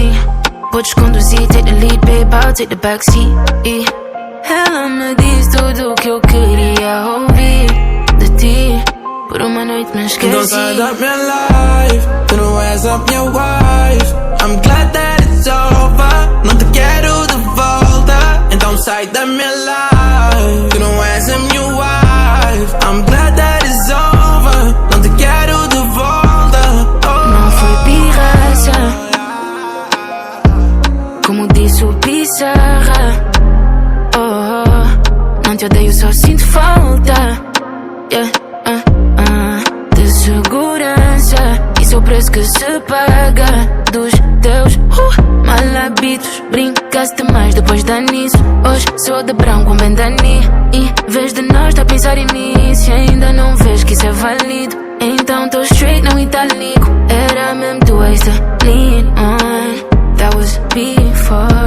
assim. Podes conduzir, take the lead, babe, I'll take the backseat. E ela me diz tudo o que eu queria ouvir de ti. Por uma noite me esqueci. Don't start up your life, tu não és a minha wife. I'm glad that it's over, não te quero de volta. Então sai da minha life, tu não és a minha wife. I'm glad that it's over, não te quero de volta. Não foi pirraça, como disse o Pissarra. Não te odeio, só sinto falta. Yeah. De segurança, isso é o preço que se paga dos teus mal hábitos. Brincaste mais, depois dá nisso. Hoje sou de brown com bandani. Em vez de nós tá a pensar nisso, ainda não vês que isso é válido. Então tô straight, não itálico. Era mesmo tu ex to lean on. That was before.